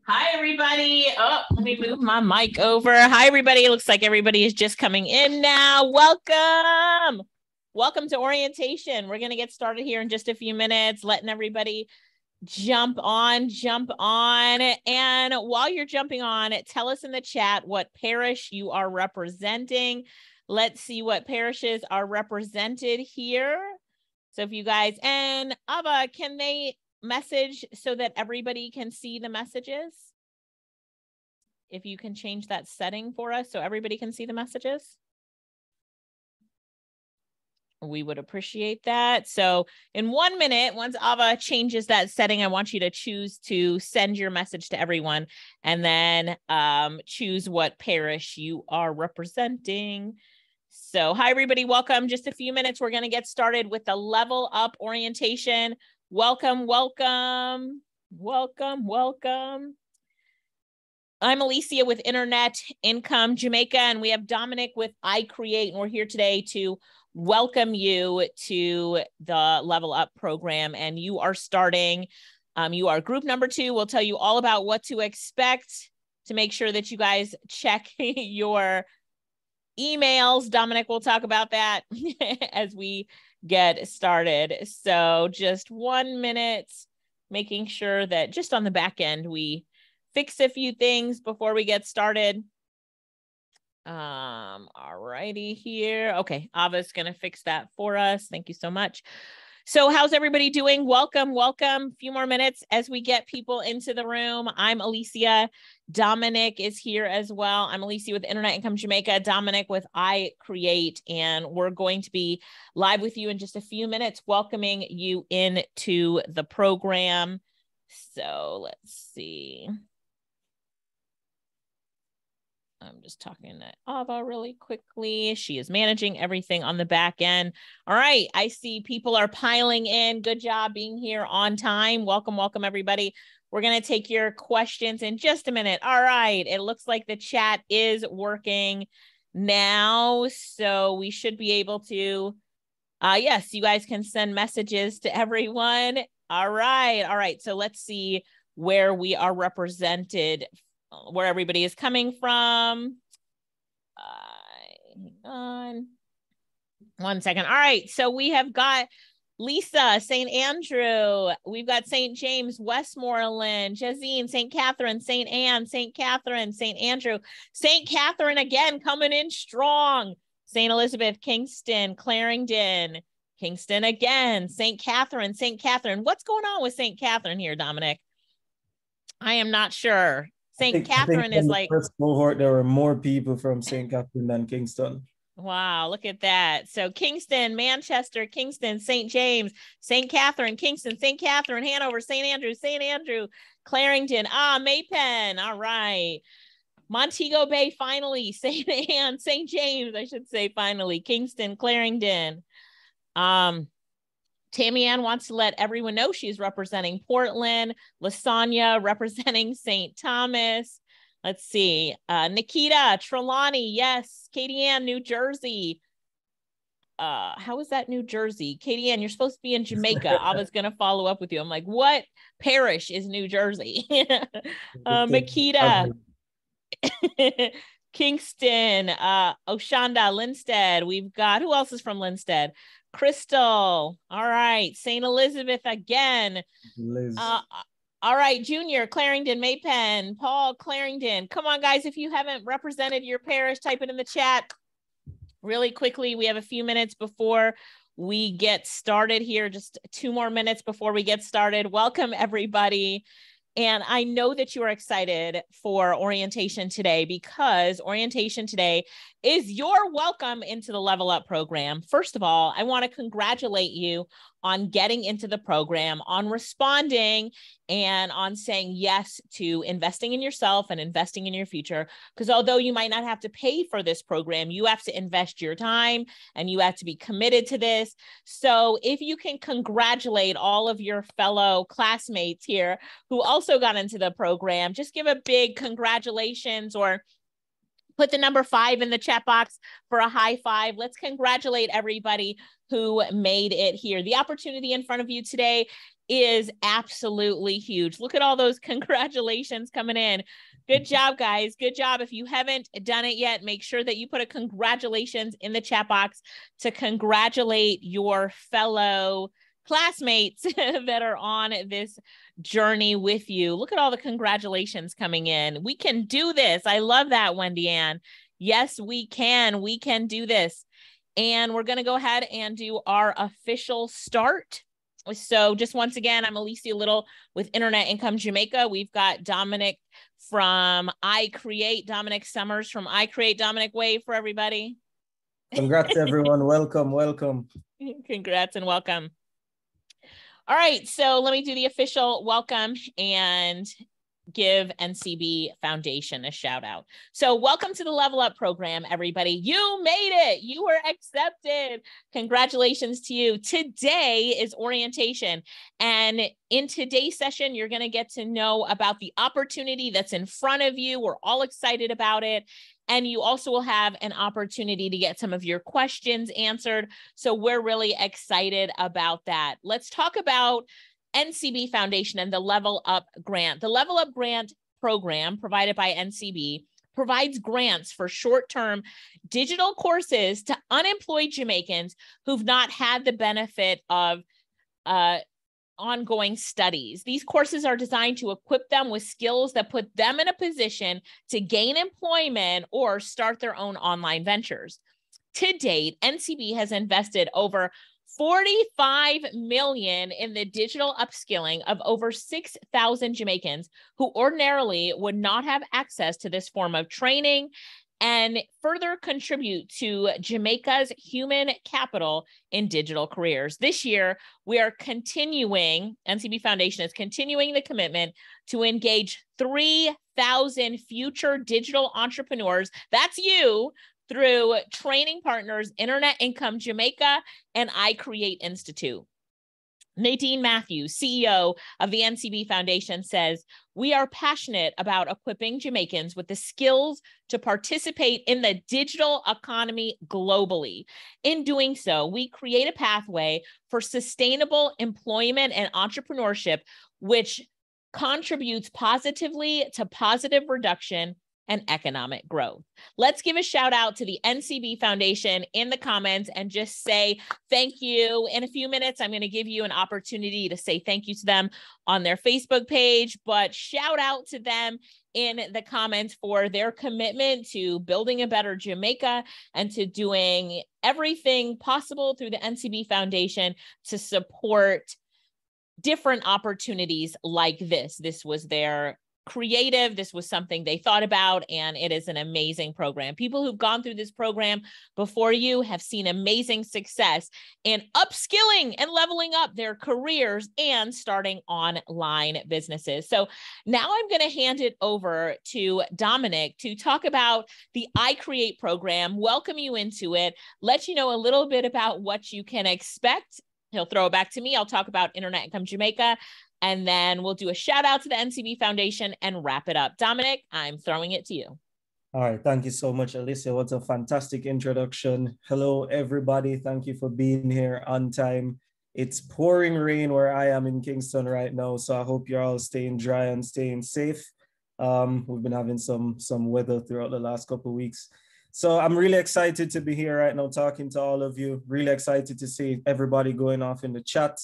Hi, everybody. Oh, let me move my mic over. Hi, everybody. It looks like everybody is just coming in now. Welcome. Welcome to orientation. We're going to get started here in just a few minutes, letting everybody jump on. And while you're jumping on, tell us in the chat what parish you are representing. Let's see what parishes are represented here. So if you guys, and Ava, can they message so that everybody can see the messages? If you can change that setting for us so everybody can see the messages, we would appreciate that. So in 1 minute, once Ava changes that setting, I want you to choose to send your message to everyone and then choose what parish you are representing. So hi, everybody. Welcome. Just a few minutes. We're going to get started with the level up orientation. Welcome. I'm Alicia with Internet Income Jamaica, and we have Dominic with iCreate, and we're here today to welcome you to the Level Up program. And you are starting, you are group number 2. We'll tell you all about what to expect to make sure that you guys check your emails. Dominic will talk about that as we get started. So just 1 minute, making sure that just on the back end, we fix a few things before we get started. All righty here. Okay, Ava's going to fix that for us. Thank you so much. So how's everybody doing? Welcome. A few more minutes as we get people into the room. I'm Alicia. Dominic is here as well. I'm Alicia with Internet Income Jamaica, Dominic with iCreate, and we're going to be live with you in just a few minutes, welcoming you into the program. So let's see. I'm just talking to Ava really quickly. She is managing everything on the back end. All right. I see people are piling in. Good job being here on time. Welcome, everybody. We're going to take your questions in just a minute. All right. It looks like the chat is working now. So we should be able to, yes, you guys can send messages to everyone. All right. So let's see where we are represented, where everybody is coming from. Hang on 1 second. All right. So we have got Lisa, St. Andrew. We've got St. James, Westmoreland, Jazine, St. Catherine, St. Anne, St. Catherine, St. Andrew, St. Catherine again, coming in strong. St. Elizabeth, Kingston, Clarendon, Kingston again, St. Catherine. What's going on with St. Catherine here, Dominic? I am not sure. St. Catherine is like first cohort. There were more people from St. Catherine than Kingston. Wow, look at that. So Kingston, Manchester, Kingston, St. James, St. Catherine, Kingston, St. Catherine, Hanover, St. Andrew, Clarendon, Maypen. All right. Montego Bay, finally. St. Anne, St. James, I should say finally. Kingston, Clarendon. Tammy Ann wants to let everyone know she's representing Portland. Lasagna representing St. Thomas. Let's see. Nikita, Trelawney, yes. Katie Ann, New Jersey. How is that New Jersey? Katie Ann, you're supposed to be in Jamaica. I was going to follow up with you. I'm like, what parish is New Jersey? Makita. Kingston, Oshanda, Linstead. We've got, who else is from Linstead? Crystal. All right. St. Elizabeth again. All right. Junior, Clarendon, Maypen, Paul, Clarendon. Come on, guys. If you haven't represented your parish, type it in the chat really quickly. We have a few minutes before we get started here. Just 2 more minutes before we get started. Welcome, everybody. And I know that you are excited for orientation today, because orientation today is your welcome into the Level Up program. First of all, I want to congratulate you on getting into the program, on responding, and on saying yes to investing in yourself and investing in your future. Because although you might not have to pay for this program, you have to invest your time and you have to be committed to this. So if you can congratulate all of your fellow classmates here who also got into the program, just give a big congratulations or Put the number 5 in the chat box for a high five. Let's congratulate everybody who made it here. The opportunity in front of you today is absolutely huge. Look at all those congratulations coming in. Good job, guys. Good job. If you haven't done it yet, make sure that you put a congratulations in the chat box to congratulate your fellow classmates that are on this journey with you. Look at all the congratulations coming in. We can do this. I love that, Wendy Ann. Yes, we can. We can do this. And we're going to go ahead and do our official start. So just once again, I'm Alicia Little with Internet Income Jamaica. We've got Dominic from iCreate, Dominic Summers from iCreate. Dominic, wave for everybody. Congrats, everyone. Welcome, welcome. Congrats and welcome. All right, so let me do the official welcome and give N.C.B. Foundation a shout out. So welcome to the Level Up program, everybody. You made it. You were accepted. Congratulations to you. Today is orientation. And in today's session, you're going to get to know about the opportunity that's in front of you. We're all excited about it. And you also will have an opportunity to get some of your questions answered. So we're really excited about that. Let's talk about N.C.B. Foundation and the Level Up Grant. The Level Up Grant program provided by N.C.B. provides grants for short-term digital courses to unemployed Jamaicans who've not had the benefit of ongoing studies. These courses are designed to equip them with skills that put them in a position to gain employment or start their own online ventures. To date, N.C.B. has invested over $45 million in the digital upskilling of over 6,000 Jamaicans who ordinarily would not have access to this form of training, and further contribute to Jamaica's human capital in digital careers. This year, we are continuing, N.C.B. Foundation is continuing the commitment to engage 3,000 future digital entrepreneurs, that's you, through training partners, Internet Income Jamaica and iCreate Institute. Nadine Matthews, CEO of the N.C.B. Foundation, says, "We are passionate about equipping Jamaicans with the skills to participate in the digital economy globally. In doing so, we create a pathway for sustainable employment and entrepreneurship, which contributes positively to positive reduction and economic growth." Let's give a shout out to the N.C.B. Foundation in the comments and just say thank you. In a few minutes, I'm going to give you an opportunity to say thank you to them on their Facebook page, but shout out to them in the comments for their commitment to building a better Jamaica and to doing everything possible through the N.C.B. Foundation to support different opportunities like this. This was their creative. This was something they thought about, and it is an amazing program. People who've gone through this program before you have seen amazing success in upskilling and leveling up their careers and starting online businesses. So now I'm going to hand it over to Dominic to talk about the iCreate program, welcome you into it, let you know a little bit about what you can expect. He'll throw it back to me. I'll talk about Internet Income Jamaica, and then we'll do a shout out to the N.C.B. Foundation and wrap it up. Dominic, I'm throwing it to you. All right. Thank you so much, Alicia. What a fantastic introduction. Hello, everybody. Thank you for being here on time. It's pouring rain where I am in Kingston right now, so I hope you're all staying dry and staying safe. We've been having some weather throughout the last couple of weeks. So I'm really excited to be here right now talking to all of you. Really excited to see everybody going off in the chat.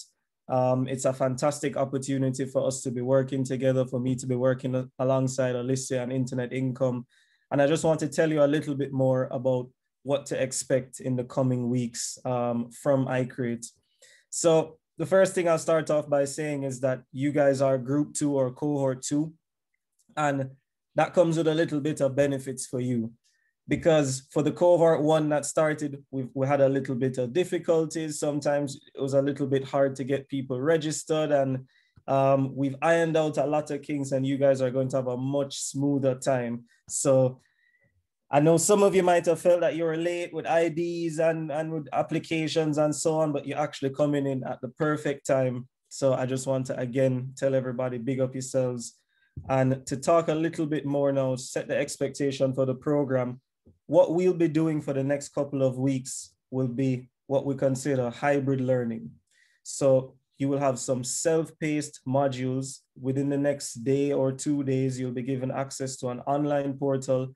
It's a fantastic opportunity for us to be working together, for me to be working alongside Alicia and Internet Income. And I just want to tell you a little bit more about what to expect in the coming weeks from iCreate. So the first thing I'll start off by saying is that you guys are Group 2 or Cohort 2. And that comes with a little bit of benefits for you. Because for the Cohort 1 that started, we had a little bit of difficulties. Sometimes it was a little bit hard to get people registered, and we've ironed out a lot of kinks, and you guys are going to have a much smoother time. So I know some of you might have felt that you were late with IDs and with applications and so on, but you're actually coming in at the perfect time. So I just want to, again, tell everybody, big up yourselves. And to talk a little bit more now, set the expectation for the program. what we'll be doing for the next couple of weeks will be what we consider hybrid learning. So you will have some self-paced modules. Within the next day or 2 days, you'll be given access to an online portal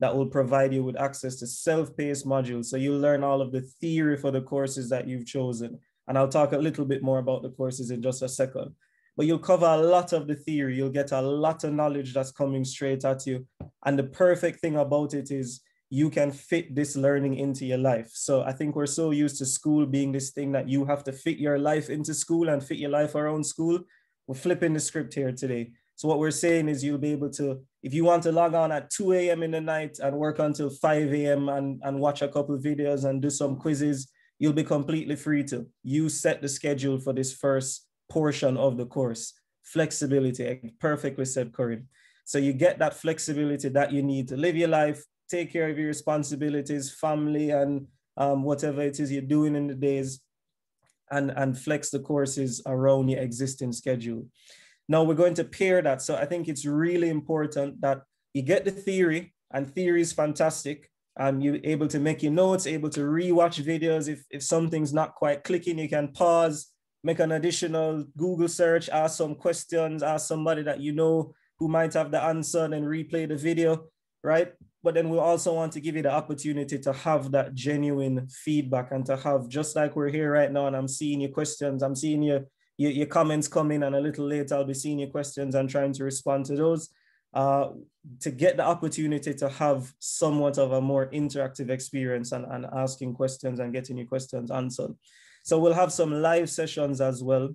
that will provide you with access to self-paced modules. So you'll learn all of the theory for the courses that you've chosen. And I'll talk a little bit more about the courses in just a second. But you'll cover a lot of the theory. You'll get a lot of knowledge that's coming straight at you. And the perfect thing about it is you can fit this learning into your life. So I think we're so used to school being this thing that you have to fit your life into school and fit your life around school. We're flipping the script here today. So what we're saying is you'll be able to, if you want to log on at 2 a.m. in the night and work until 5 a.m. and watch a couple of videos and do some quizzes, you'll be completely free to. You set the schedule for this first portion of the course. Flexibility, perfectly said, Corinne. So you get that flexibility that you need to live your life, take care of your responsibilities, family, and whatever it is you're doing in the days, and flex the courses around your existing schedule. Now we're going to pair that. So I think it's really important that you get the theory, and theory is fantastic. You're able to make your notes, able to rewatch videos. If something's not quite clicking, you can pause, make an additional Google search, ask some questions, ask somebody that you know who might have the answer, and replay the video, right? But then we also want to give you the opportunity to have that genuine feedback and to have, just like we're here right now, and I'm seeing your questions, I'm seeing your comments come in, and a little later I'll be seeing your questions and trying to respond to those, to get the opportunity to have somewhat of a more interactive experience and asking questions and getting your questions answered. So we'll have some live sessions as well.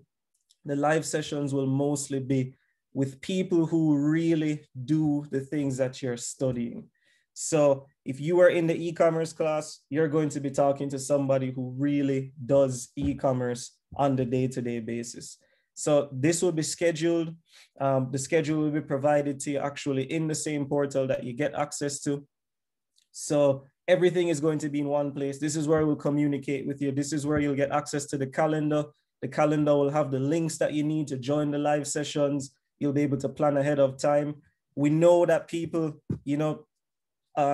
The live sessions will mostly be with people who really do the things that you're studying. So if you are in the e-commerce class, you're going to be talking to somebody who really does e-commerce on the day-to-day basis. So this will be scheduled. The schedule will be provided to you actually in the same portal that you get access to. So everything is going to be in one place. This is where we'll communicate with you. This is where you'll get access to the calendar. The calendar will have the links that you need to join the live sessions. You'll be able to plan ahead of time. We know that people,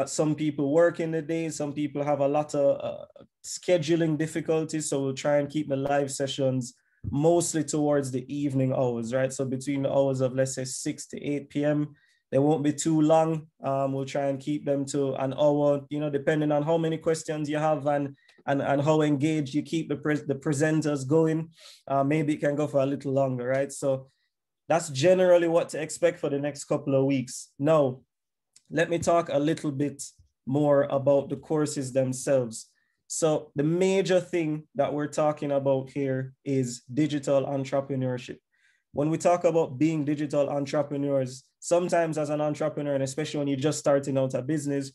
some people work in the day, some people have a lot of scheduling difficulties. So we'll try and keep the live sessions mostly towards the evening hours, right? So between the hours of, let's say, 6 to 8 p.m., they won't be too long. We'll try and keep them to an hour, depending on how many questions you have and how engaged you keep the presenters going. Maybe it can go for a little longer, right? So that's generally what to expect for the next couple of weeks. Now, let me talk a little bit more about the courses themselves. So the major thing that we're talking about here is digital entrepreneurship. When we talk about being digital entrepreneurs, sometimes as an entrepreneur, and especially when you're just starting out a business,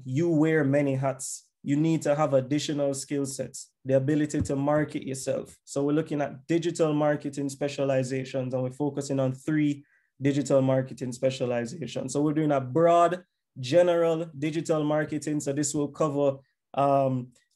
you wear many hats. You need to have additional skill sets, the ability to market yourself. So we're looking at digital marketing specializations, and we're focusing on 3 digital marketing specializations. So we're doing a broad, general digital marketing. So this will cover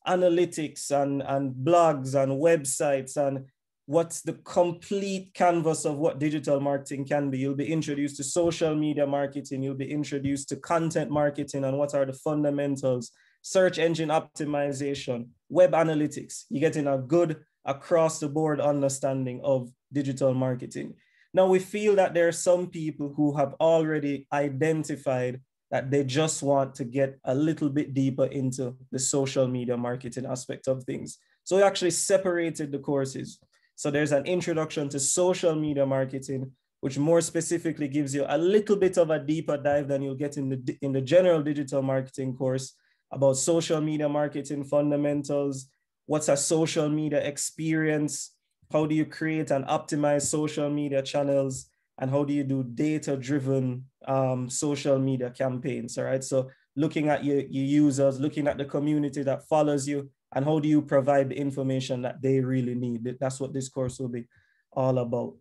analytics and blogs and websites and what's the complete canvas of what digital marketing can be. You'll be introduced to social media marketing. You'll be introduced to content marketing and what are the fundamentals, search engine optimization, web analytics. You're getting a good across the board understanding of digital marketing. Now we feel that there are some people who have already identified that they just want to get a little bit deeper into the social media marketing aspect of things. So we actually separated the courses. So there's an introduction to social media marketing, which more specifically gives you a little bit of a deeper dive than you'll get in the general digital marketing course about social media marketing fundamentals. What's a social media experience? How do you create and optimize social media channels? And how do you do data-driven social media campaigns, all right? So looking at your users, looking at the community that follows you, and how do you provide the information that they really need? That's what this course will be all about.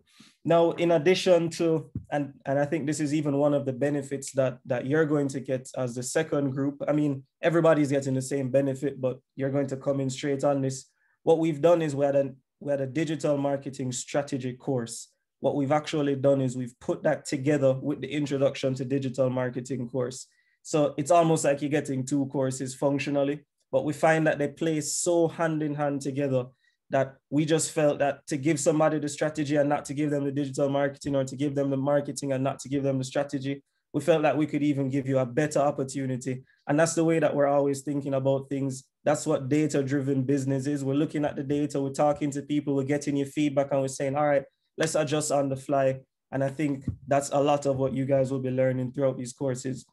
Now, in addition to, and I think this is even one of the benefits that you're going to get as the second group. I mean, everybody's getting the same benefit, but you're going to come in straight on this. What we've done is we had a digital marketing strategy course. What we've actually done is we've put that together with the introduction to digital marketing course. So it's almost like you're getting two courses functionally, but we find that they play so hand in hand together that we just felt that to give somebody the strategy and not to give them the digital marketing, or to give them the marketing and not to give them the strategy, we felt that we could even give you a better opportunity. And that's the way that we're always thinking about things. That's what data-driven business is. We're looking at the data, we're talking to people, we're getting your feedback, and we're saying, all right, let's adjust on the fly. And I think that's a lot of what you guys will be learning throughout these courses.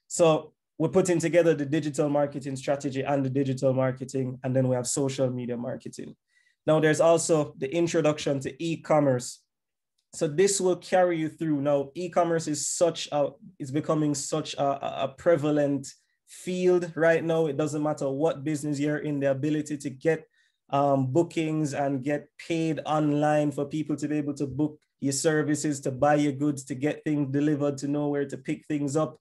So we're putting together the digital marketing strategy and the digital marketing, and then we have social media marketing. Now there's also the introduction to e-commerce. So this will carry you through. Now, e-commerce is becoming such a prevalent field right now. It doesn't matter what business you're in, the ability to get bookings and get paid online for people to be able to book your services, to buy your goods, to get things delivered, to know where to pick things up.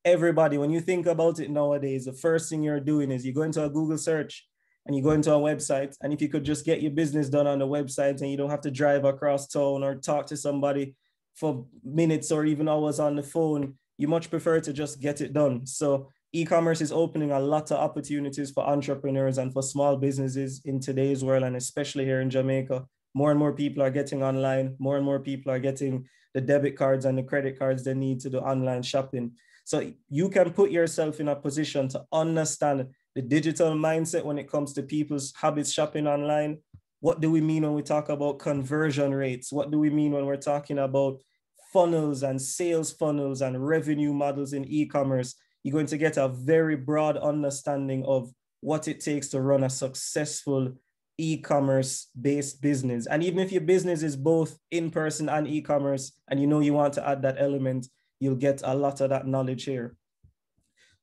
Everybody, when you think about it nowadays, the first thing you're doing is you go into a Google search and you go into a website. And if you could just get your business done on the website and you don't have to drive across town or talk to somebody for minutes or even hours on the phone, you much prefer to just get it done. So e-commerce is opening a lot of opportunities for entrepreneurs and for small businesses in today's world, and especially here in Jamaica. More and more people are getting online. More and more people are getting the debit cards and the credit cards they need to do online shopping. So you can put yourself in a position to understand the digital mindset when it comes to people's habits shopping online. What do we mean when we talk about conversion rates? What do we mean when we're talking about funnels and sales funnels and revenue models in e-commerce? You're going to get a very broad understanding of what it takes to run a successful e-commerce based business. And even if your business is both in-person and e-commerce, and you know you want to add that element, you'll get a lot of that knowledge here.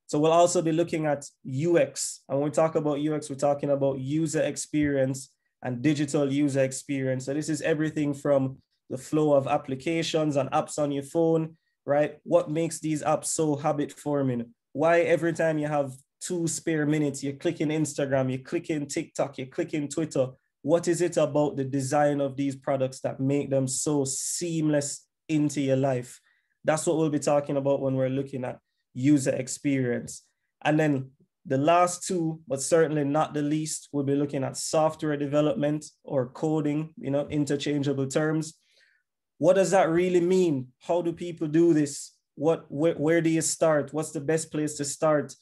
So we'll also be looking at UX. And when we talk about UX, we're talking about user experience and digital user experience. So this is everything from the flow of applications and apps on your phone, right? What makes these apps so habit forming? Why every time you have 2 spare minutes, you're clicking Instagram, you're clicking TikTok, you're clicking Twitter? What is it about the design of these products that make them so seamless into your life? That's what we'll be talking about when we're looking at user experience. And then the last two, but certainly not the least, we'll be looking at software development or coding, interchangeable terms. What does that really mean? How do people do this? Where do you start? What's the best place to start?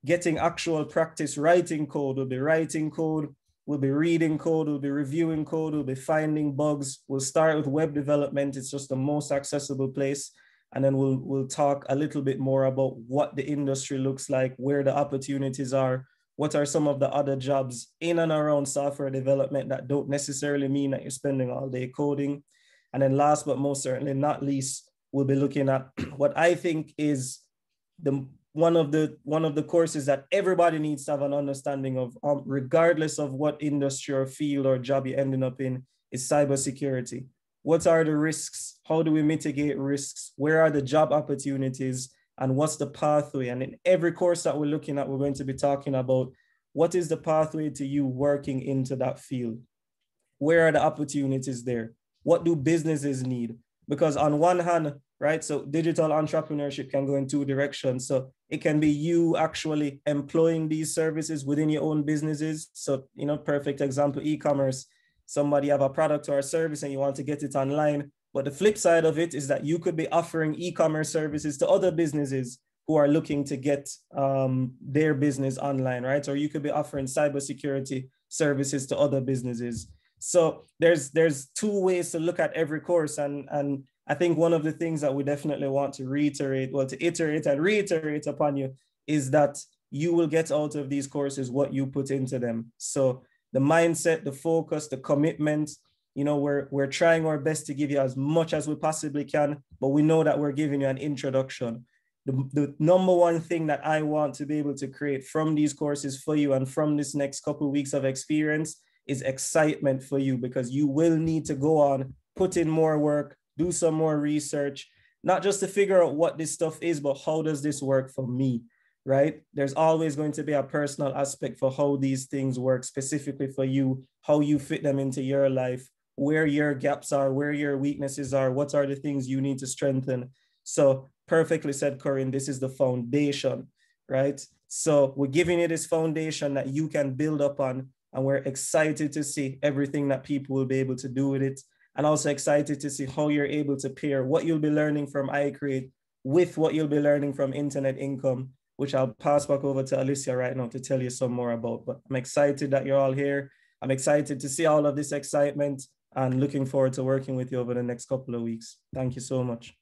Getting actual practice writing code. We'll be writing code, we'll be reading code, we'll be reviewing code, we'll be finding bugs. We'll start with web development. It's just the most accessible place. And then we'll talk a little bit more about what the industry looks like, where the opportunities are, what are some of the other jobs in and around software development that don't necessarily mean that you're spending all day coding. And then last but most certainly not least, we'll be looking at what I think is one of the courses that everybody needs to have an understanding of, regardless of what industry or field or job you're ending up in, is cybersecurity. What are the risks? How do we mitigate risks? Where are the job opportunities? And what's the pathway? And in every course that we're looking at, we're going to be talking about what is the pathway to you working into that field? Where are the opportunities there? What do businesses need? Because on one hand, right, so digital entrepreneurship can go in 2 directions. So it can be you actually employing these services within your own businesses. So, perfect example, e-commerce. Somebody have a product or a service and you want to get it online. But the flip side of it is that you could be offering e-commerce services to other businesses who are looking to get their business online, right? Or you could be offering cybersecurity services to other businesses. So there's 2 ways to look at every course. And I think one of the things that we definitely want to to iterate and reiterate upon you is that you will get out of these courses what you put into them. So the mindset, the focus, the commitment, we're trying our best to give you as much as we possibly can, but we know that we're giving you an introduction. The number one thing that I want to be able to create from these courses for you and from this next couple of weeks of experience is excitement for you, because you will need to go on, put in more work, do some more research, not just to figure out what this stuff is, but how does this work for me? Right? There's always going to be a personal aspect for how these things work specifically for you, how you fit them into your life, where your gaps are, where your weaknesses are, what are the things you need to strengthen. So perfectly said, Corinne, this is the foundation, right? So we're giving you this foundation that you can build upon, and we're excited to see everything that people will be able to do with it, and also excited to see how you're able to pair what you'll be learning from iCreate with what you'll be learning from Internet Income, which I'll pass back over to Alicia right now to tell you some more about. But I'm excited that you're all here. I'm excited to see all of this excitement and looking forward to working with you over the next couple of weeks. Thank you so much.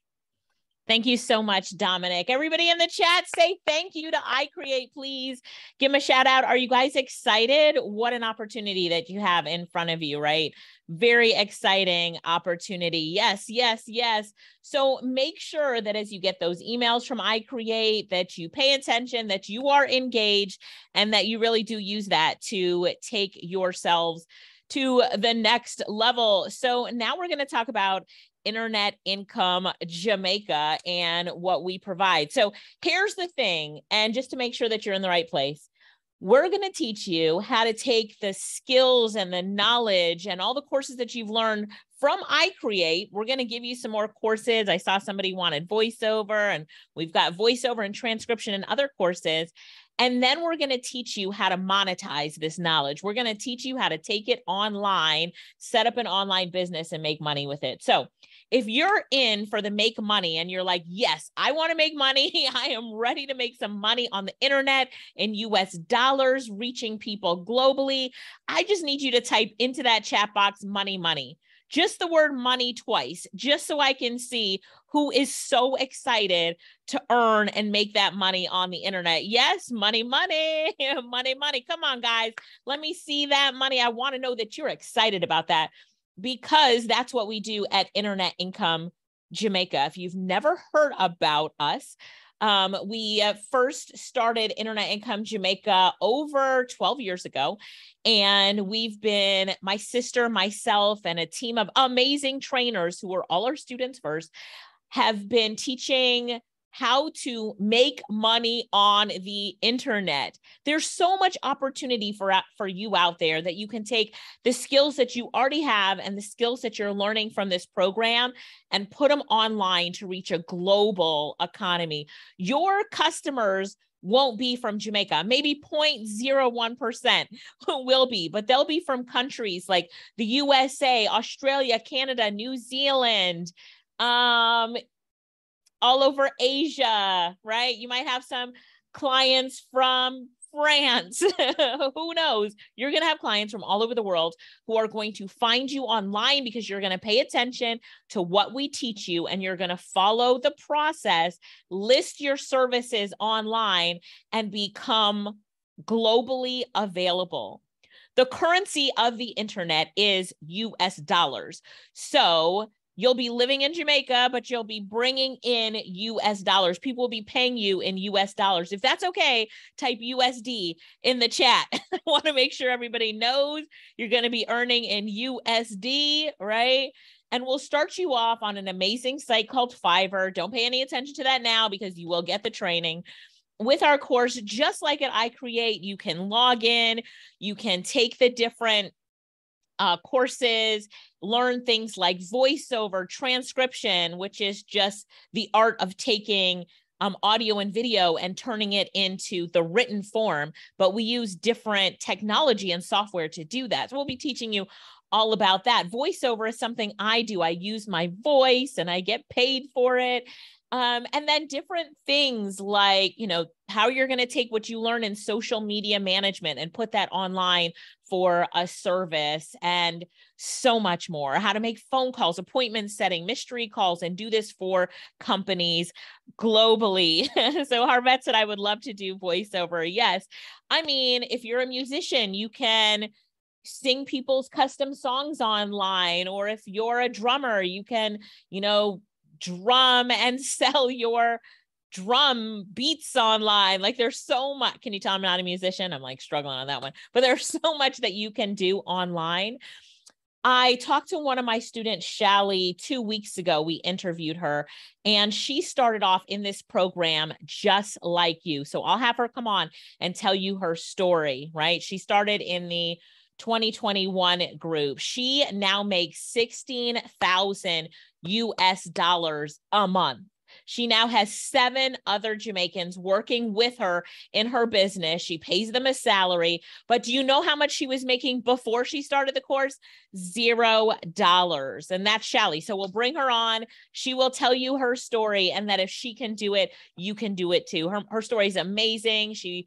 Thank you so much, Dominic. Everybody in the chat, say thank you to iCreate, please. Give them a shout out. Are you guys excited? What an opportunity that you have in front of you, right? Very exciting opportunity. Yes, yes, yes. So make sure that as you get those emails from iCreate, that you pay attention, that you are engaged, and that you really do use that to take yourselves to the next level. So now we're going to talk about Internet Income Jamaica and what we provide. So here's the thing, and just to make sure that you're in the right place, we're going to teach you how to take the skills and the knowledge and all the courses that you've learned from iCreate. We're going to give you some more courses. I saw somebody wanted voiceover, and we've got voiceover and transcription and other courses. And then we're going to teach you how to monetize this knowledge. We're going to teach you how to take it online, set up an online business, and make money with it. So if you're in for the make money and you're like, yes, I want to make money, I am ready to make some money on the internet in US dollars, reaching people globally, I just need you to type into that chat box, money, money. Just the word money twice, just so I can see who is so excited to earn and make that money on the internet. Yes, money, money, money, money. Come on, guys. Let me see that money. I want to know that you're excited about that, because that's what we do at Internet Income Jamaica. If you've never heard about us, we first started Internet Income Jamaica over 12 years ago. And we've been, my sister, myself, and a team of amazing trainers who are all our students first, have been teaching how to make money on the internet. There's so much opportunity for you out there that you can take the skills that you already have and the skills that you're learning from this program and put them online to reach a global economy. Your customers won't be from Jamaica. Maybe 0.01% will be, but they'll be from countries like the USA, Australia, Canada, New Zealand, all over Asia, right? You might have some clients from France. Who knows? You're going to have clients from all over the world who are going to find you online because you're going to pay attention to what we teach you, and you're going to follow the process, list your services online, and become globally available. The currency of the internet is US dollars. So you'll be living in Jamaica, but you'll be bringing in US dollars. People will be paying you in US dollars. If that's okay, type USD in the chat. I want to make sure everybody knows you're going to be earning in USD, right? And we'll start you off on an amazing site called Fiverr. Don't pay any attention to that now because you will get the training. With our course, just like at iCreate, you can log in, you can take the different courses, learn things like voiceover, transcription, which is just the art of taking audio and video and turning it into the written form. But we use different technology and software to do that. So we'll be teaching you all about that. Voiceover is something I do. I use my voice and I get paid for it. And then different things like, how you're going to take what you learn in social media management and put that online for a service, and so much more. How to make phone calls, appointment setting, mystery calls, and do this for companies globally. So Harvette said, I would love to do voiceover. Yes. I mean, if you're a musician, you can sing people's custom songs online, or if you're a drummer, you can, drum and sell your drum beats online. Like, there's so much. Can you tell I'm not a musician? I'm like struggling on that one, but there's so much that you can do online. I talked to one of my students, Shally, 2 weeks ago. We interviewed her, and she started off in this program just like you. So I'll have her come on and tell you her story, right? She started in the 2021 group. She now makes $16,000 US a month. She now has 7 other Jamaicans working with her in her business. She pays them a salary, but do you know how much she was making before she started the course? $0. And that's Shally. So we'll bring her on. She will tell you her story, and that if she can do it, you can do it too. Her story is amazing. She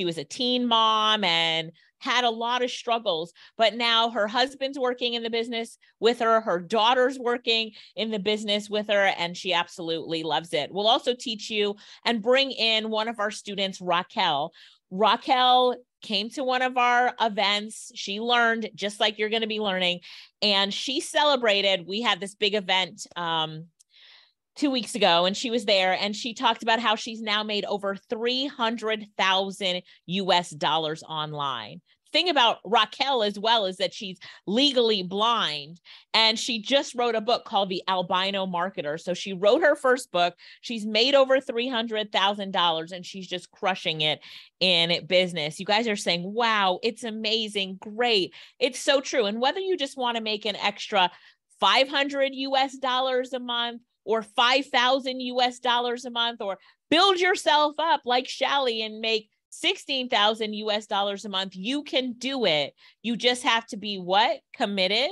was a teen mom and had a lot of struggles, but now her husband's working in the business with her. Her daughter's working in the business with her, and she absolutely loves it. We'll also teach you and bring in one of our students, Raquel. Raquel came to one of our events. She learned just like you're going to be learning, and she celebrated. We had this big event 2 weeks ago, and she was there, and she talked about how she's now made over $300,000 US online. Thing about Raquel as well is that she's legally blind, and she just wrote a book called The Albino Marketer. So she wrote her first book. She's made over $300,000, and she's just crushing it in business. You guys are saying, wow, it's amazing. Great. It's so true. And whether you just want to make an extra $500 US a month, or $5,000 US a month, or build yourself up like Shally and make $16,000 US a month, you can do it. You just have to be what? Committed.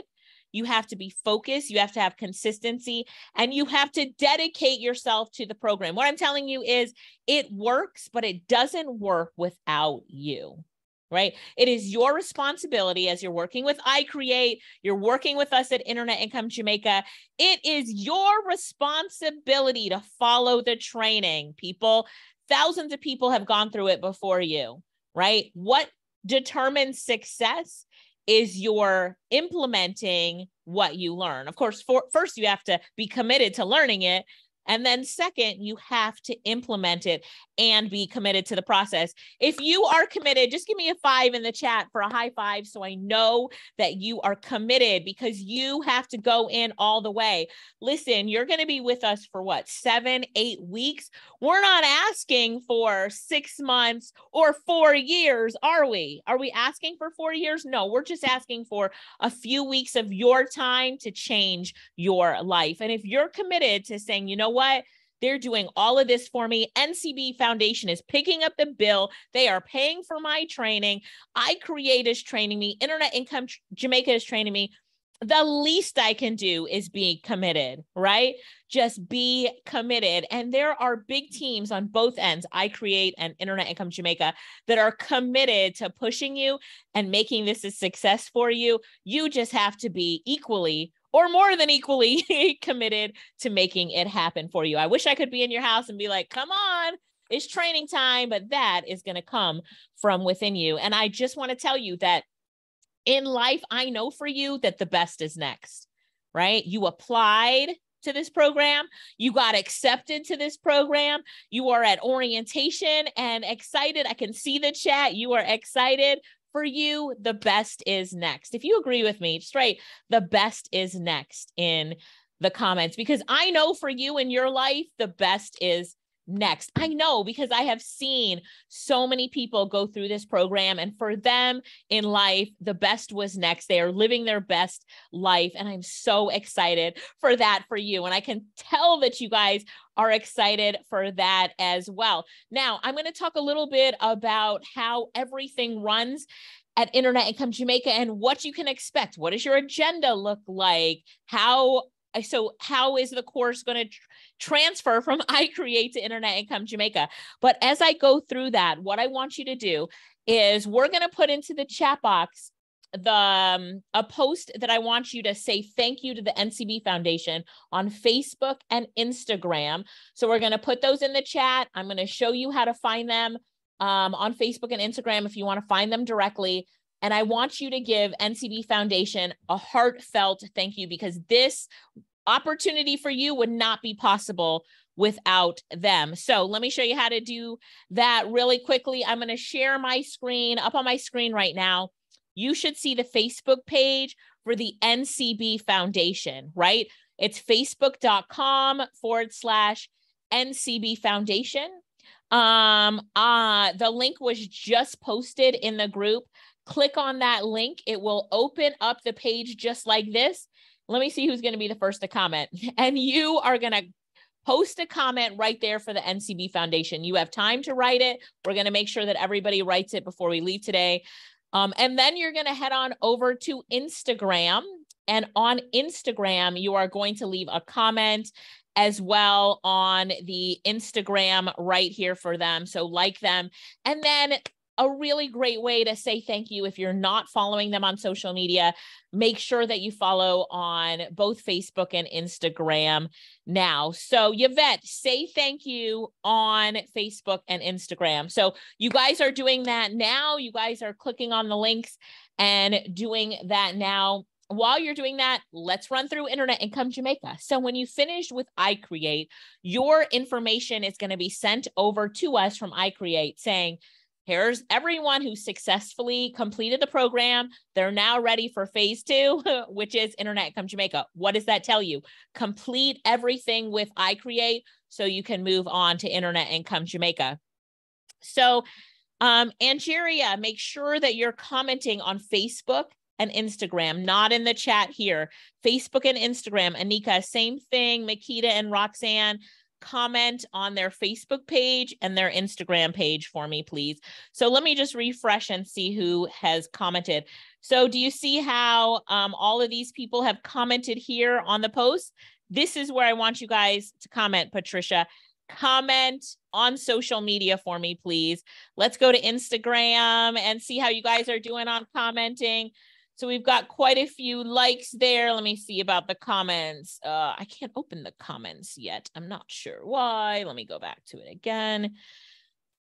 You have to be focused. You have to have consistency, and you have to dedicate yourself to the program. What I'm telling you is it works, but it doesn't work without you. Right? It is your responsibility as you're working with iCreate, you're working with us at Internet Income Jamaica. It is your responsibility to follow the training. People, thousands of people have gone through it before you, right? What determines success is you're implementing what you learn. Of course, first you have to be committed to learning it. And then second, you have to implement it and be committed to the process. If you are committed, just give me a 5 in the chat for a high 5 so I know that you are committed, because you have to go in all the way. Listen, you're going to be with us for what, 7, 8 weeks? We're not asking for 6 months or 4 years, are we? Are we asking for 4 years? No, we're just asking for a few weeks of your time to change your life. And if you're committed to saying, you know what? They're doing all of this for me. N.C.B. Foundation is picking up the bill. They are paying for my training. iCreate is training me. Internet Income Jamaica is training me. The least I can do is be committed, right? Just be committed. And there are big teams on both ends, iCreate and Internet Income Jamaica, that are committed to pushing you and making this a success for you. You just have to be equally or more than equally committed to making it happen for you. I wish I could be in your house and be like, come on, it's training time, but that is going to come from within you. And I just want to tell you that in life, I know for you that the best is next, right? You applied to this program. You got accepted to this program. You are at orientation and excited. I can see the chat. You are excited. For you, the best is next. If you agree with me, straight, the best is next in the comments, because I know for you in your life, the best is next. I know because I have seen so many people go through this program, and for them in life, the best was next. They are living their best life. And I'm so excited for that for you. And I can tell that you guys are excited for that as well. Now, I'm going to talk a little bit about how everything runs at Internet Income Jamaica and what you can expect. What does your agenda look like? How is the course going to transfer from iCreate to Internet Income Jamaica? But as I go through that, what I want you to do is we're going to put into the chat box a post that I want you to say thank you to the N.C.B. Foundation on Facebook and Instagram. So we're going to put those in the chat. I'm going to show you how to find them on Facebook and Instagram if you want to find them directly. And I want you to give N.C.B. Foundation a heartfelt thank you, because this opportunity for you would not be possible without them. So let me show you how to do that really quickly. I'm going to share my screen up on my screen right now. You should see the Facebook page for the N.C.B. Foundation, right? It's facebook.com/N.C.B. Foundation. The link was just posted in the group. Click on that link. It will open up the page just like this. Let me see who's going to be the first to comment. And you are going to post a comment right there for the N.C.B. Foundation. You have time to write it. We're going to make sure that everybody writes it before we leave today. And then you're going to head on over to Instagram. And on Instagram, you are going to leave a comment as well on the Instagram right here for them. So like them. And then a really great way to say thank you, if you're not following them on social media, make sure that you follow on both Facebook and Instagram now. So Yvette, say thank you on Facebook and Instagram. So you guys are doing that now. You guys are clicking on the links and doing that now. While you're doing that, let's run through Internet Income Jamaica. So when you finish with iCreate, your information is going to be sent over to us from iCreate saying, here's everyone who successfully completed the program. They're now ready for phase 2, which is Internet Income Jamaica. What does that tell you? Complete everything with iCreate so you can move on to Internet Income Jamaica. So Angeria, make sure that you're commenting on Facebook and Instagram, not in the chat here. Facebook and Instagram. Anika, same thing. Makita and Roxanne, comment on their Facebook page and their Instagram page for me, please. So let me just refresh and see who has commented. So do you see how all of these people have commented here on the post? This is where I want you guys to comment, Patricia. Comment on social media for me, please. Let's go to Instagram and see how you guys are doing on commenting. So we've got quite a few likes there. Let me see about the comments. I can't open the comments yet. I'm not sure why. Let me go back to it again.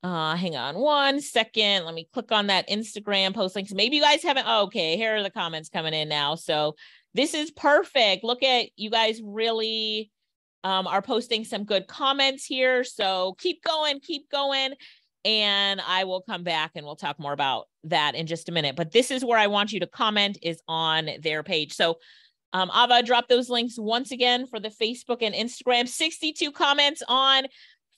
Hang on 1 second. Let me click on that Instagram post links. Maybe you guys haven't. Oh, okay, here are the comments coming in now. So this is perfect. Look at you guys really are posting some good comments here. So keep going, keep going. And I will come back and we'll talk more about that in just a minute. But this is where I want you to comment, is on their page. So Ava, drop those links once again for the Facebook and Instagram. 62 comments on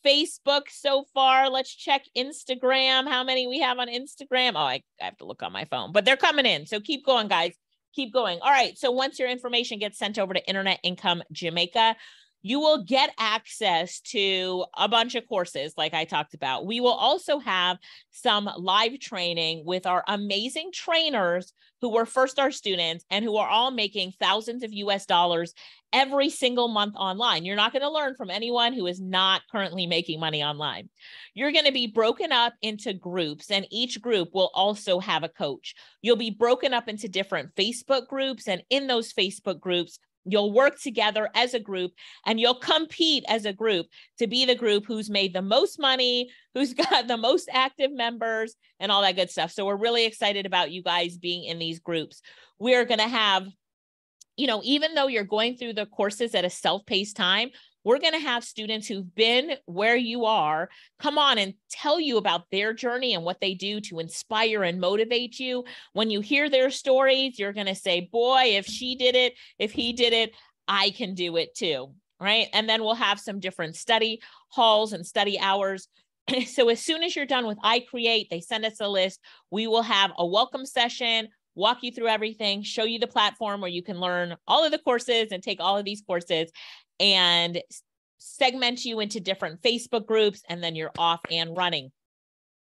Facebook so far. Let's check Instagram, how many we have on Instagram. Oh, I have to look on my phone, but they're coming in. So keep going, guys. Keep going. All right. So once your information gets sent over to Internet Income Jamaica, you will get access to a bunch of courses like I talked about. We will also have some live training with our amazing trainers who were first-star students and who are all making thousands of US dollars every single month online. You're not going to learn from anyone who is not currently making money online. You're going to be broken up into groups, and each group will also have a coach. You'll be broken up into different Facebook groups, and in those Facebook groups, you'll work together as a group and you'll compete as a group to be the group who's made the most money, who's got the most active members and all that good stuff. So we're really excited about you guys being in these groups. We're going to have, you know, even though you're going through the courses at a self-paced time, we're going to have students who've been where you are come on and tell you about their journey and what they do to inspire and motivate you. When you hear their stories, you're going to say, boy, if she did it, if he did it, I can do it too, right? And then we'll have some different study halls and study hours. So as soon as you're done with iCreate, they send us a list. We will have a welcome session, walk you through everything, show you the platform where you can learn all of the courses and take all of these courses, and segment you into different Facebook groups, and then you're off and running.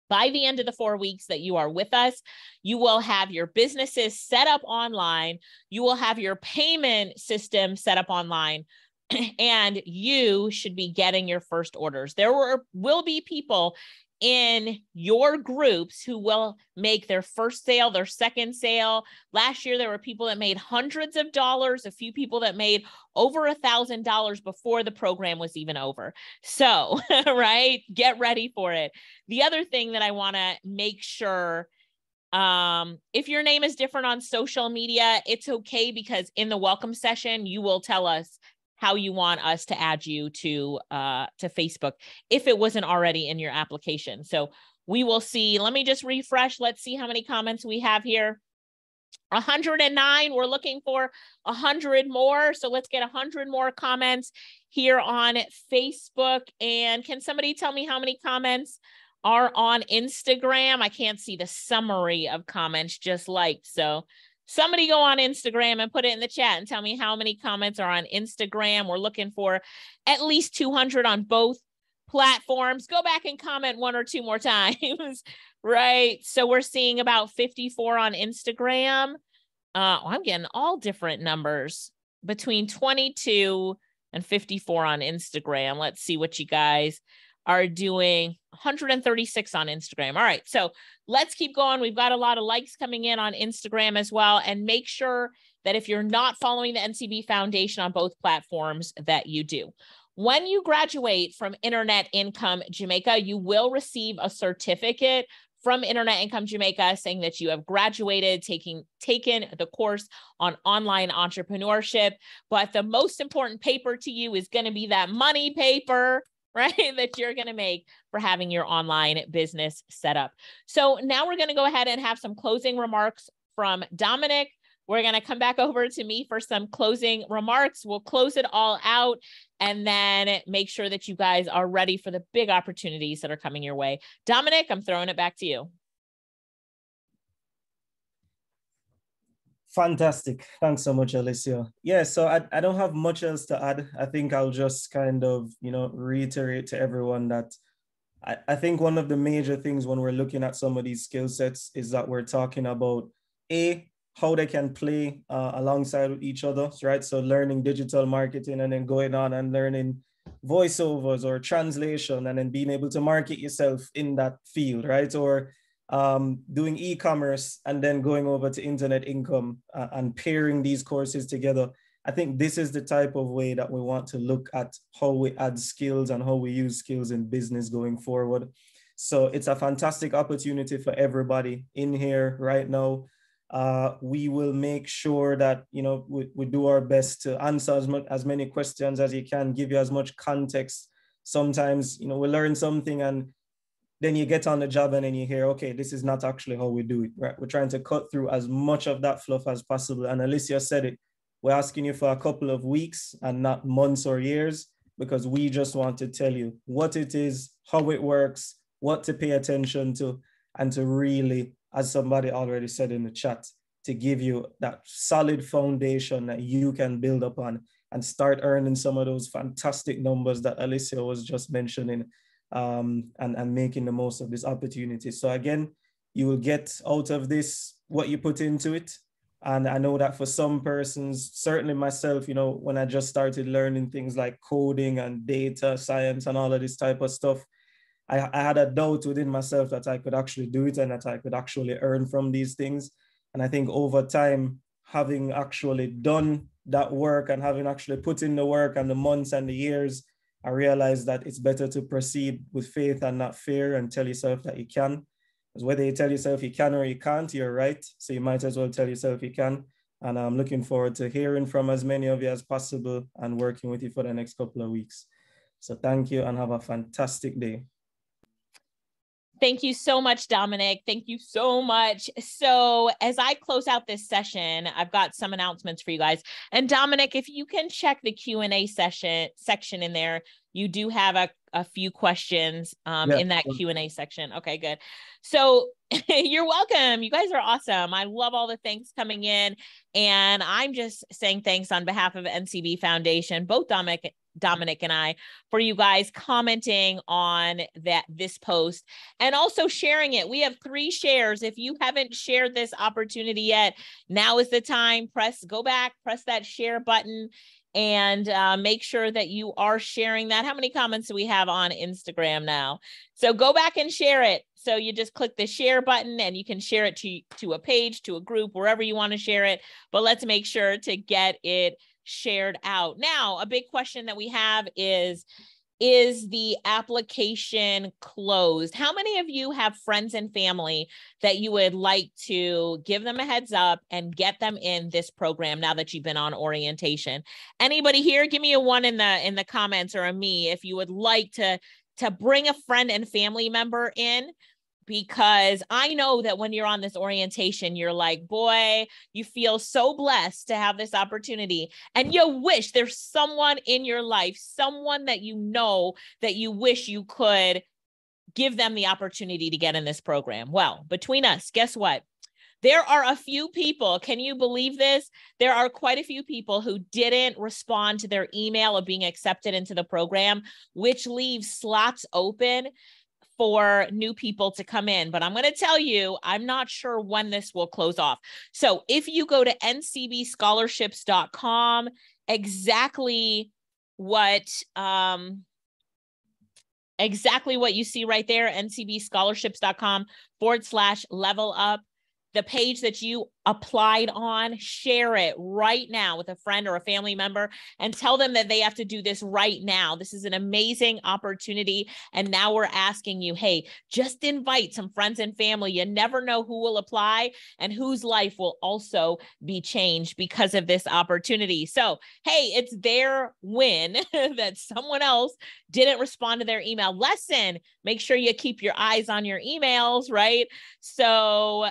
By the end of the 4 weeks that you are with us, you will have your businesses set up online. You will have your payment system set up online, and you should be getting your first orders. There will be people in your groups who will make their first sale, their second sale. Last year, there were people that made hundreds of dollars, a few people that made over $1,000 before the program was even over. So, right, get ready for it. The other thing that I want to make sure, if your name is different on social media, it's okay, because in the welcome session, you will tell us how you want us to add you to Facebook if it wasn't already in your application. So we will see. Let me just refresh. Let's see how many comments we have here. 109. We're looking for 100 more. So let's get 100 more comments here on Facebook. And can somebody tell me how many comments are on Instagram? I can't see the summary of comments just liked. So Somebody go on Instagram and put it in the chat and tell me how many comments are on Instagram. We're looking for at least 200 on both platforms. Go back and comment 1 or 2 more times, right? So we're seeing about 54 on Instagram. I'm getting all different numbers between 22 and 54 on Instagram. Let's see what you guys are doing. 136 on Instagram. All right, so let's keep going. We've got a lot of likes coming in on Instagram as well. And make sure that if you're not following the N.C.B Foundation on both platforms, that you do. When you graduate from Internet Income Jamaica, you will receive a certificate from Internet Income Jamaica saying that you have graduated, taken the course on online entrepreneurship. But the most important paper to you is going to be that money paper, right, that you're going to make for having your online business set up. So now we're going to go ahead and have some closing remarks from Dominic. We're going to come back over to me for some closing remarks. We'll close it all out and then make sure that you guys are ready for the big opportunities that are coming your way. Dominic, I'm throwing it back to you. Fantastic. Thanks so much, Alicia. Yeah, so I don't have much else to add. I think I'll just kind of, reiterate to everyone that I think one of the major things when we're looking at some of these skill sets is that we're talking about how they can play alongside with each other, right? So learning digital marketing and then going on and learning voiceovers or translation and then being able to market yourself in that field, right? Or doing e-commerce and then going over to internet income and pairing these courses together. I think this is the type of way that we want to look at how we add skills and how we use skills in business going forward. So it's a fantastic opportunity for everybody in here right now. We will make sure that, we do our best to answer as many questions as you can, give you as much context. Sometimes, we learn something and then you get on the job and then you hear, okay, this is not actually how we do it, right? We're trying to cut through as much of that fluff as possible. And Alicia said it, we're asking you for a couple of weeks and not months or years, because we just want to tell you what it is, how it works, what to pay attention to, and to really, as somebody already said in the chat, to give you that solid foundation that you can build upon and start earning some of those fantastic numbers that Alicia was just mentioning, and making the most of this opportunity. So again, you will get out of this what you put into it. And I know that for some persons, certainly myself, when I just started learning things like coding and data science and all of this type of stuff, I had a doubt within myself that I could actually do it and that I could actually earn from these things. And I think over time, having actually done that work and having actually put in the work and the months and the years, I realized that it's better to proceed with faith and not fear and tell yourself that you can. Because whether you tell yourself you can or you can't, you're right. So you might as well tell yourself you can. And I'm looking forward to hearing from as many of you as possible and working with you for the next couple of weeks. So thank you and have a fantastic day. Thank you so much, Dominic. Thank you so much. So as I close out this session, I've got some announcements for you guys. And Dominic, if you can check the Q&A section in there, you do have a few questions in that Q&A section. Okay, good. So you're welcome. You guys are awesome. I love all the thanks coming in. And I'm just saying thanks on behalf of N.C.B Foundation, both Dominic and I, for you guys commenting on this post and also sharing it. We have 3 shares. If you haven't shared this opportunity yet, now is the time. Go back, press that share button, and make sure that you are sharing that. How many comments do we have on Instagram now? So go back and share it. So you just click the share button and you can share it to a page, to a group, wherever you want to share it. But let's make sure to get it shared out. Now, a big question that we have is the application closed? How many of you have friends and family that you would like to give them a heads up and get them in this program now that you've been on orientation? Anybody here? Give me a 1 in the comments, or a me if you would like to bring a friend and family member in. Because I know that when you're on this orientation, you're like, boy, you feel so blessed to have this opportunity. And you wish there's someone in your life, someone that you know that you wish you could give them the opportunity to get in this program. Well, between us, guess what? There are a few people, can you believe this? There are quite a few people who didn't respond to their email of being accepted into the program, which leaves slots open for new people to come in. But I'm going to tell you, I'm not sure when this will close off. So if you go to ncbscholarships.com, exactly what you see right there, ncbscholarships.com/level up. The page that you applied on, share it right now with a friend or a family member and tell them that they have to do this right now. This is an amazing opportunity. And now we're asking you, hey, just invite some friends and family. You never know who will apply and whose life will also be changed because of this opportunity. So, hey, it's their win that someone else didn't respond to their email. Lesson, make sure you keep your eyes on your emails, right? So,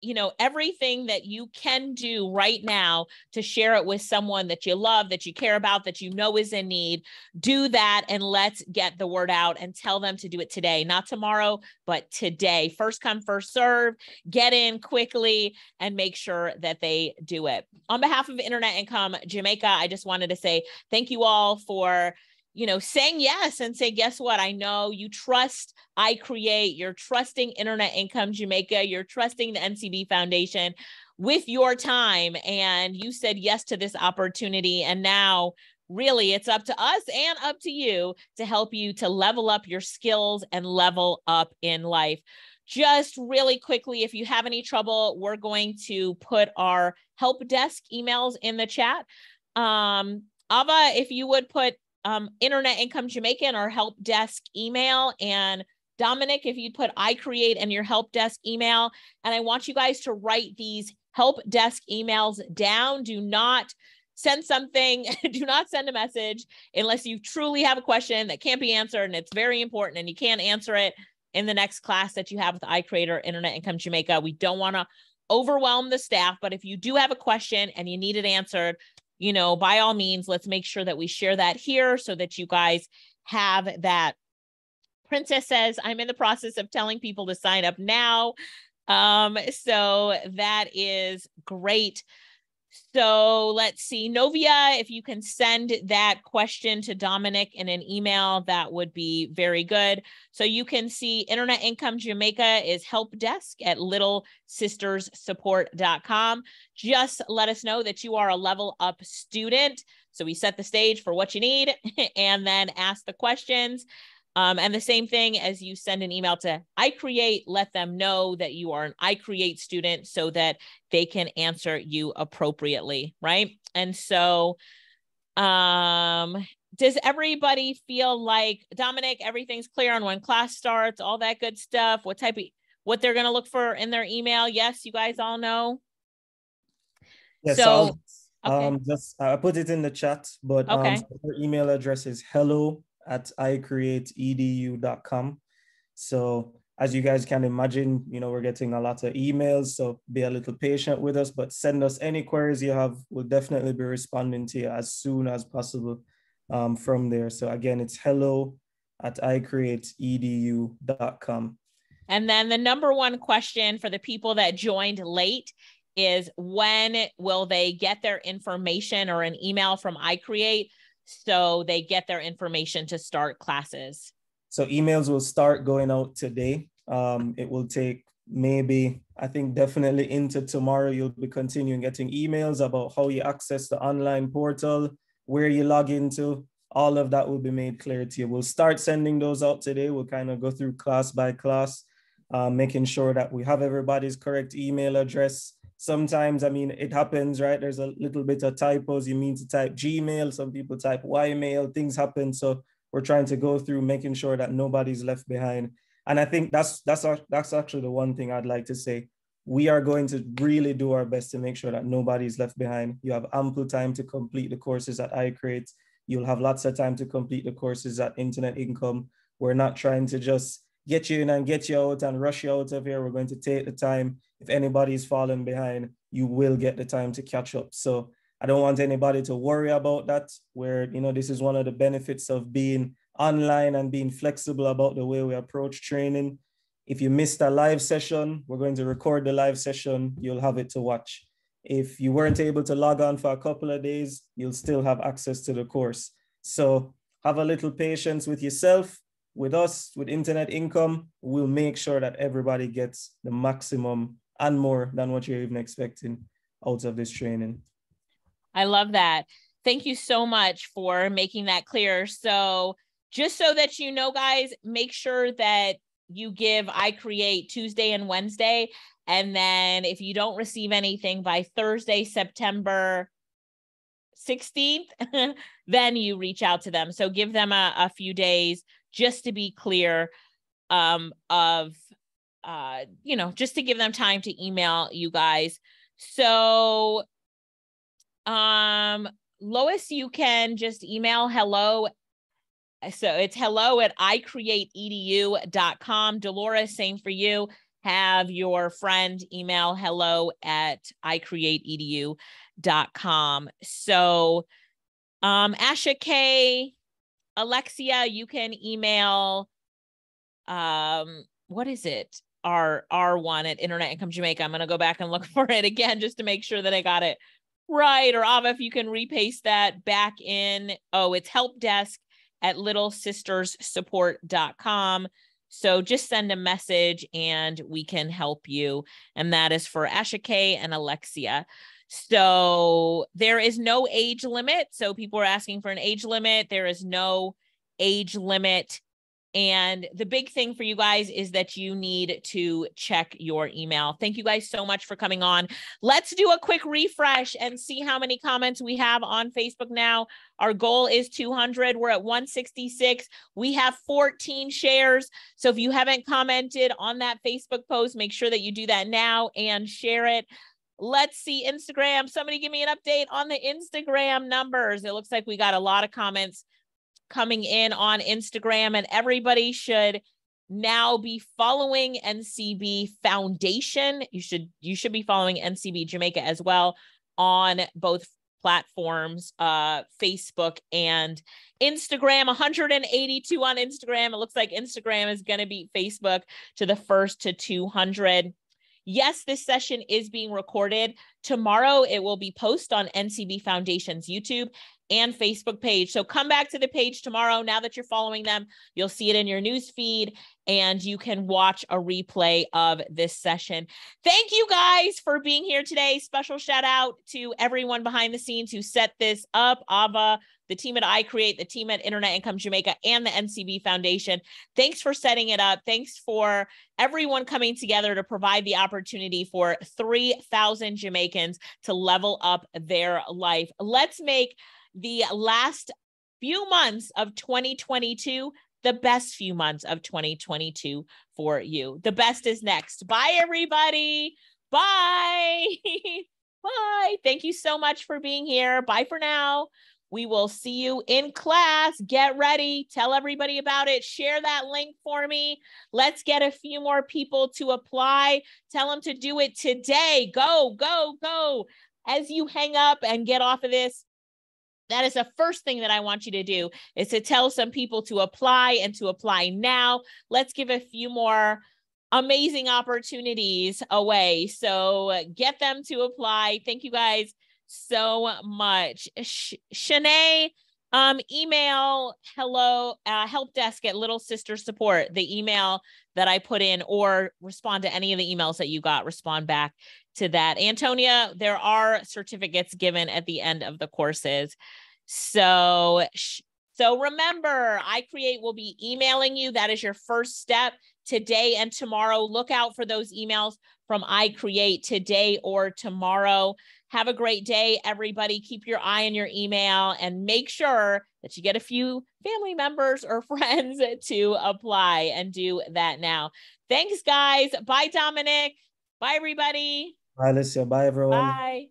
you know, everything that you can do right now to share it with someone that you love, that you care about, that you know is in need, do that, and let's get the word out and tell them to do it today, not tomorrow, but today. First come, first serve, get in quickly and make sure that they do it. On behalf of Internet Income Jamaica, I just wanted to say thank you all for saying yes and say, guess what? I know you trust iCreate, you're trusting Internet Income Jamaica, you're trusting the N.C.B. Foundation with your time, and you said yes to this opportunity. And now really it's up to us and up to you to help you to level up your skills and level up in life. Just really quickly, if you have any trouble, we're going to put our help desk emails in the chat. Ava, if you would put Internet Income Jamaica and our help desk email, and Dominic, if you'd put iCreate and your help desk email. And I want you guys to write these help desk emails down. Do not send something, do not send a message unless you truly have a question that can't be answered and it's very important and you can't answer it in the next class that you have with iCreate or Internet Income Jamaica. We don't want to overwhelm the staff, but if you do have a question and you need it answered, by all means, let's make sure that we share that here so that you guys have that. Princess says, I'm in the process of telling people to sign up now. So that is great. So let's see, Novia, if you can send that question to Dominic in an email, that would be very good. So you can see Internet Income Jamaica is help desk at littlesisterssupport.com. Just let us know that you are a level up student. So we set the stage for what you need and then ask the questions. And the same thing as you send an email to iCreate, let them know that you are an iCreate student so that they can answer you appropriately, right? And so does everybody feel like, Dominic, everything's clear on when class starts, all that good stuff, what they're going to look for in their email? Yes, you guys all know? Yes, so okay. I put it in the chat, but okay. Her email address is hello@icreateedu.com. So as you guys can imagine, we're getting a lot of emails, so be a little patient with us, but send us any queries you have. We'll definitely be responding to you as soon as possible from there. So again, it's hello@icreateedu.com. And then the number one question for the people that joined late is, when will they get their information or an email from iCreate so they get their information to start classes? So emails will start going out today. It will take definitely into tomorrow. You'll be continuing getting emails about how you access the online portal, where you log into. All of that will be made clear to you. We'll start sending those out today. We'll kind of go through class by class, making sure that we have everybody's correct email address. Sometimes, it happens, right? There's a little bit of typos. You mean to type Gmail, some people type Ymail, things happen. So we're trying to go through making sure that nobody's left behind. And I think that's actually the one thing I'd like to say. We are going to really do our best to make sure that nobody's left behind. You have ample time to complete the courses at iCreate. You'll have lots of time to complete the courses at Internet Income. We're not trying to just get you in and get you out and rush you out of here. We're going to take the time. If anybody's fallen behind, you will get the time to catch up. So I don't want anybody to worry about that, where, this is one of the benefits of being online and being flexible about the way we approach training. If you missed a live session, we're going to record the live session. You'll have it to watch. If you weren't able to log on for a couple of days, you'll still have access to the course. So have a little patience with yourself, with us, with Internet Income. We'll make sure that everybody gets the maximum and more than what you're even expecting out of this training. I love that. Thank you so much for making that clear. So just so that you know, guys, make sure that you give iCreate Tuesday and Wednesday. And then if you don't receive anything by Thursday, September 16th, then you reach out to them. So give them a few days just to be clear just to give them time to email you guys. So Lois, you can just email hello. So it's hello@icreateedu.com. Dolores, same for you. Have your friend email hello@icreateedu.com. So Asha K, Alexia, you can email what is it? R1 at Internet Income Jamaica. I'm going to go back and look for it again just to make sure that I got it right. Or Ava, if you can repaste that back in. Oh, it's helpdesk@littlesisterssupport.com. So just send a message and we can help you. And that is for Asha K and Alexia. So there is no age limit. So people are asking for an age limit. There is no age limit. And the big thing for you guys is that you need to check your email. Thank you guys so much for coming on. Let's do a quick refresh and see how many comments we have on Facebook now. Our goal is 200. We're at 166. We have 14 shares. So if you haven't commented on that Facebook post, make sure that you do that now and share it. Let's see Instagram. Somebody give me an update on the Instagram numbers. It looks like we got a lot of comments coming in on Instagram, and everybody should now be following N.C.B Foundation. You should be following N.C.B Jamaica as well on both platforms, Facebook and Instagram. 182 on Instagram. It looks like Instagram is going to beat Facebook to the first to 200. Yes, this session is being recorded. Tomorrow, it will be posted on N.C.B Foundation's YouTube and Facebook page. So come back to the page tomorrow. Now that you're following them, you'll see it in your news feed and you can watch a replay of this session. Thank you guys for being here today. Special shout out to everyone behind the scenes who set this up. Ava, the team at iCreate, the team at Internet Income Jamaica, and the N.C.B Foundation. Thanks for setting it up. Thanks for everyone coming together to provide the opportunity for 3,000 Jamaicans to level up their life. Let's make the last few months of 2022 the best few months of 2022 for you. The best is next. Bye, everybody. Bye. Bye. Thank you so much for being here. Bye for now. We will see you in class. Get ready. Tell everybody about it. Share that link for me. Let's get a few more people to apply. Tell them to do it today. Go, go, go. As you hang up and get off of this, that is the first thing that I want you to do, is to tell some people to apply and to apply now. Let's give a few more amazing opportunities away. So get them to apply. Thank you guys so much. Shanae, email helpdesk@littlesisterssupport, the email that I put in, or respond to any of the emails that you got. Respond back to that. Antonia, there are certificates given at the end of the courses. So remember, iCreate will be emailing you. That is your first step today and tomorrow. Look out for those emails from iCreate today or tomorrow. Have a great day, everybody. Keep your eye on your email and make sure that you get a few family members or friends to apply, and do that now. Thanks, guys. Bye, Dominic. Bye, everybody. Bye, Alicia. Bye, everyone. Bye.